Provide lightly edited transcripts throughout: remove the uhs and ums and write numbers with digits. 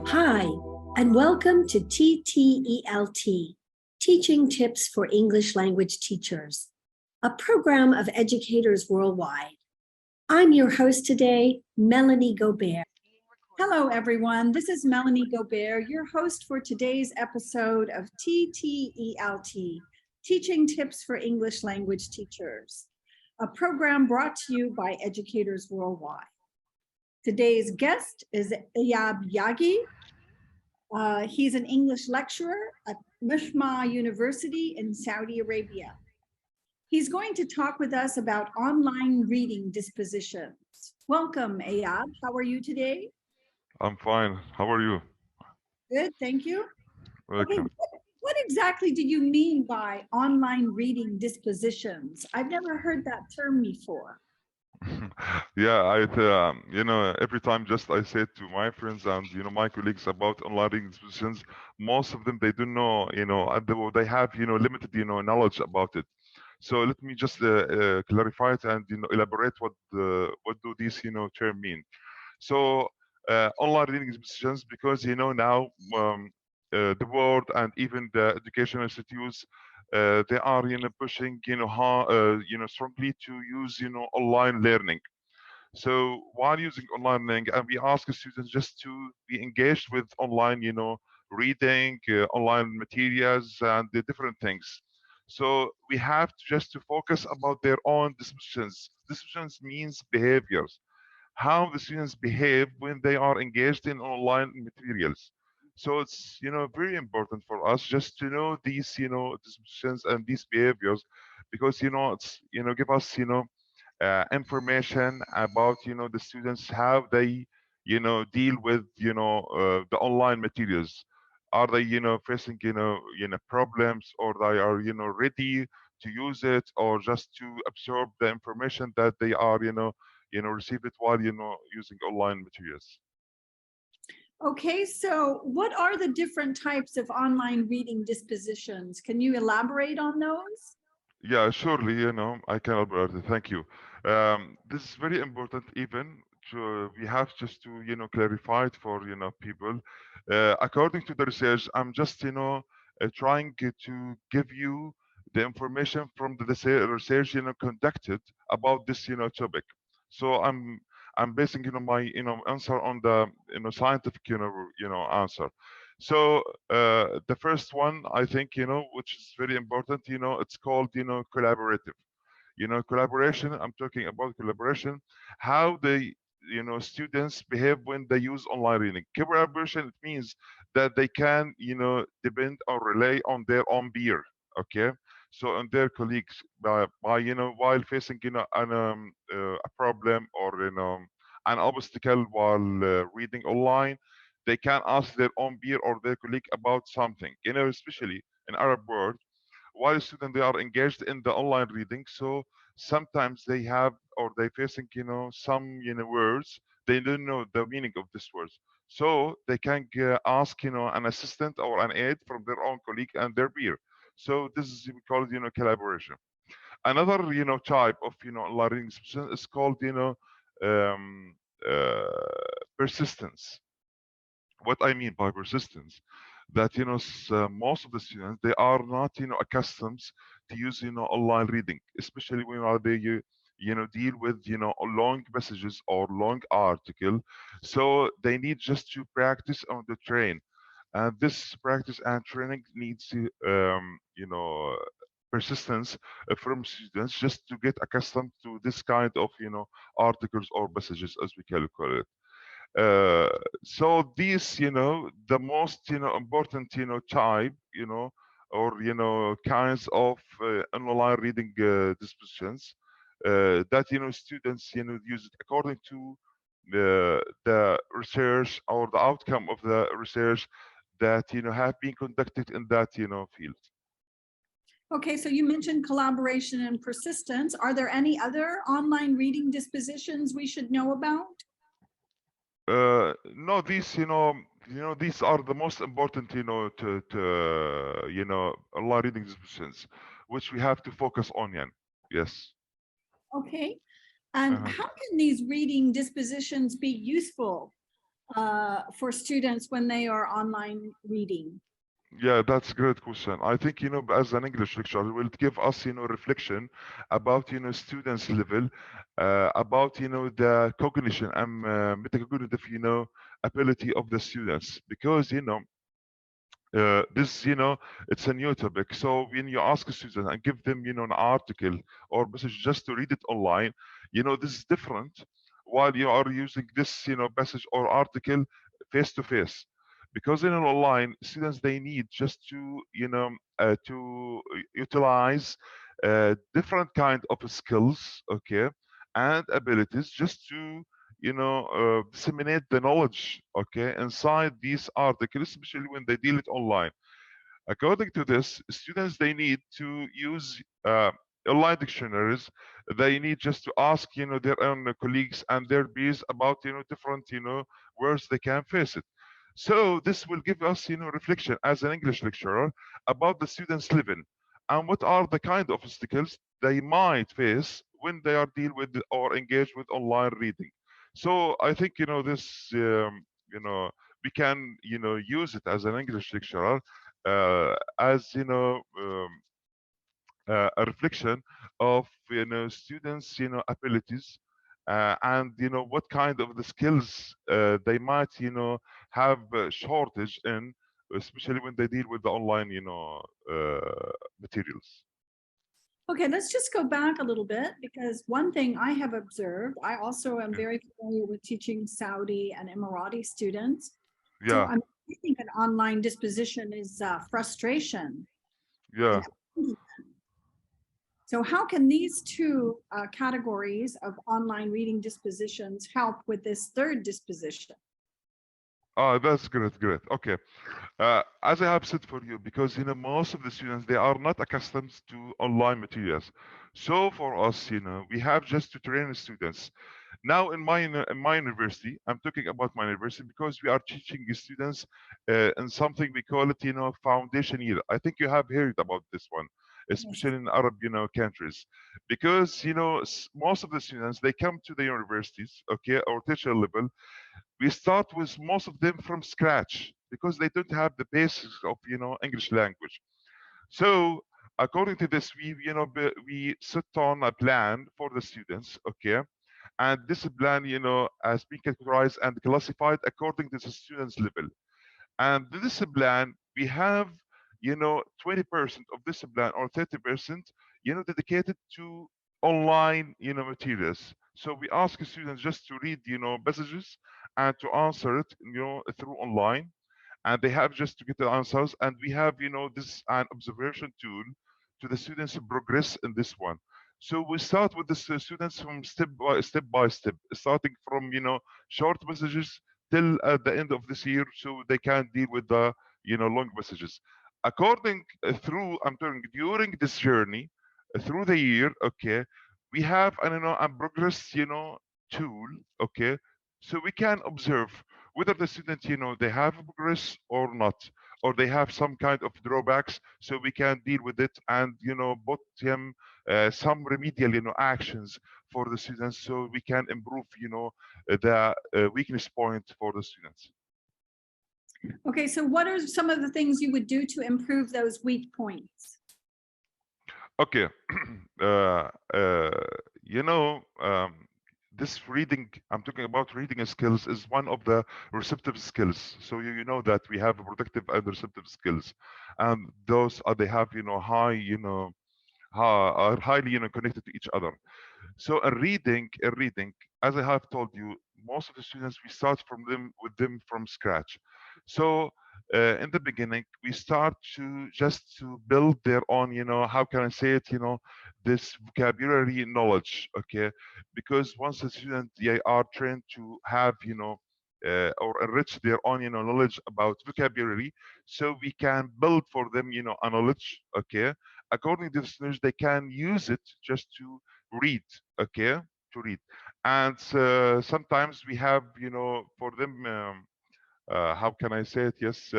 Hi, and welcome to TTELT, Teaching Tips for English Language Teachers, a program of educators worldwide. I'm your host today, Melanie Gobert. Hello, everyone. This is Melanie Gobert, your host for today's episode of TTELT, Teaching Tips for English Language Teachers, a program brought to you by educators worldwide. Today's guest is Eyhab Yaghi. He's an English lecturer at Majmaah University in Saudi Arabia. He's going to talk with us about online reading dispositions. Welcome, Eyhab. How are you today? I'm fine. How are you? Good, thank you. Welcome. Okay, what exactly do you mean by online reading dispositions? I've never heard that term before. Yeah, every time just I say to my friends and my colleagues about online reading dispositions, most of them they don't know, and they have limited knowledge about it. So let me just clarify it and elaborate what do these term mean. So online reading dispositions, because now the world and even the educational institutes they are pushing strongly to use online learning. So while using online learning, and we ask students just to be engaged with online reading, online materials, and the different things. So we have to just to focus about their own dispositions. Dispositions means behaviors, how the students behave when they are engaged in online materials. So it's very important for us just to know these dispositions and these behaviors, because it's give us information about the students, how they deal with the online materials. Are they facing problems, or they are ready to use it, or just to absorb the information that they are receive it while using online materials. Okay, so what are the different types of online reading dispositions? Can you elaborate on those? Yeah, surely, I can elaborate. Thank you. This is very important. Even we have just to clarify it for people. According to the research, I'm just trying to give you the information from the research conducted about this topic. So I'm basing my answer on the scientific answer. So the first one, I think, which is very important, it's called, collaborative. Collaboration, I'm talking about collaboration, how they, students behave when they use online reading. Collaboration, it means that they can, depend or rely on their own peer, okay? So on their colleagues by while facing, a problem, or, an obstacle while reading online, they can ask their own peer or their colleague about something, especially in Arab world, while students they are engaged in the online reading. So sometimes they have, or they facing some words, they don't know the meaning of these words, so they can ask an assistant or an aide from their own colleague and their peer. So this is we call it collaboration. Another type of learning is called um, persistence. What I mean by persistence, that most of the students they are not accustomed to use online reading, especially when they deal with long messages or long article. So they need just to practice on the train, and this practice and training needs to persistence from students, just to get accustomed to this kind of articles or messages, as we can call it. So these, the most, important, type, or, kinds of online reading dispositions that, students, use it according to the research, or the outcome of the research that, have been conducted in that, field. Okay, so you mentioned collaboration and persistence. Are there any other online reading dispositions we should know about? No, these, these are the most important, online reading dispositions, which we have to focus on. Yeah. Yes. Okay. And Uh-huh. how can these reading dispositions be useful for students when they are online reading? Yeah, that's a great question. I think, as an English lecturer, it will give us, reflection about, students' level, about, the cognition and metacognitive, ability of the students. Because, this, it's a new topic. So when you ask a student and give them, an article or message just to read it online, this is different while you are using this, message or article face to face. Because in an online, students they need just to, to utilize different kind of skills, okay, and abilities just to disseminate the knowledge, okay, inside these articles, especially when they deal it online. According to this, students they need to use online dictionaries. They need just to ask, their own colleagues and their peers about, different, words they can face it. So this will give us, reflection as an English lecturer about the students' living and what are the kind of obstacles they might face when they are deal with or engage with online reading. So I think, this, we can, use it as an English lecturer as a reflection of students abilities and what kind of the skills they might have a shortage in, especially when they deal with the online materials. Okay, let's just go back a little bit because one thing I have observed, I also am very familiar with teaching Saudi and Emirati students. So Yeah, I think an online disposition is frustration. yeah. And so how can these two categories of online reading dispositions help with this third disposition? Oh, that's great, great. Okay. As I have said for you, because most of the students they are not accustomed to online materials. So for us, we have just to train the students. Now in my university, I'm talking about my university because we are teaching the students in something we call it, foundation year. I think you have heard about this one, Yes. especially in Arab, countries, because most of the students they come to the universities, okay, or teacher level. We start with most of them from scratch because they don't have the basics of English language. So according to this, we set on a plan for the students, okay, and this plan has been categorized and classified according to the students level. And this plan we have 20% of this plan or 30% dedicated to online materials. So we ask students just to read messages and to answer it through online, and they have just to get the answers, and we have this an observation tool to the students to progress in this one. So we start with the students from step by step, starting from short messages till at the end of this year, so they can deal with the long messages. According through I'm telling you, during this journey through the year, okay, we have a progress tool, okay, so we can observe whether the student they have progress or not, or they have some kind of drawbacks, so we can deal with it and put him some remedial actions for the students, so we can improve the weakness point for the students. Okay, so what are some of the things you would do to improve those weak points? Okay. uh, uh, you know, this reading, I'm talking about reading skills, is one of the receptive skills. So you know that we have productive and receptive skills, and those are they have high are highly connected to each other. So a reading, as I have told you, most of the students we start from them with them from scratch. So in the beginning, we start to just to build their own, how can I say it, this vocabulary knowledge, okay? Because once the student they are trained to have, or enrich their own, knowledge about vocabulary, so we can build for them, a knowledge, okay? According to this knowledge, they can use it just to read, okay, to read. And sometimes we have for them how can I say it, yes,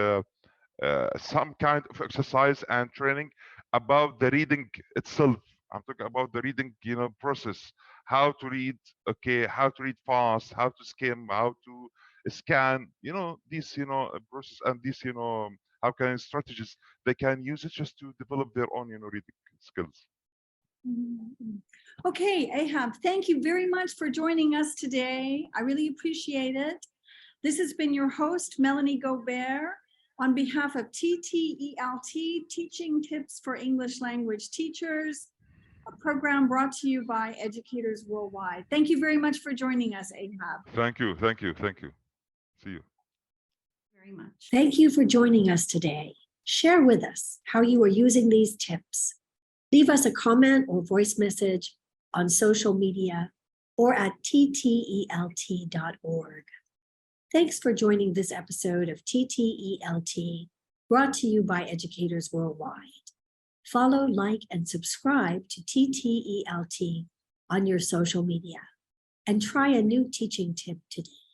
some kind of exercise and training about the reading itself. I'm talking about the reading process, how to read, okay, how to read fast, how to skim, how to scan, these, process, and these, how can strategies they can use it just to develop their own, reading skills. Mhm. Okay, Eyhab, thank you very much for joining us today. I really appreciate it. This has been your host, Melanie Gobert, on behalf of TTELT, Teaching Tips for English Language Teachers, a program brought to you by educators worldwide. Thank you very much for joining us, Eyhab. Thank you. See you. Very much. Thank you for joining us today. Share with us how you are using these tips. Leave us a comment or voice message on social media or at ttelt.org. Thanks for joining this episode of TTELT, brought to you by educators worldwide. Follow, like, and subscribe to TTELT on your social media, and try a new teaching tip today.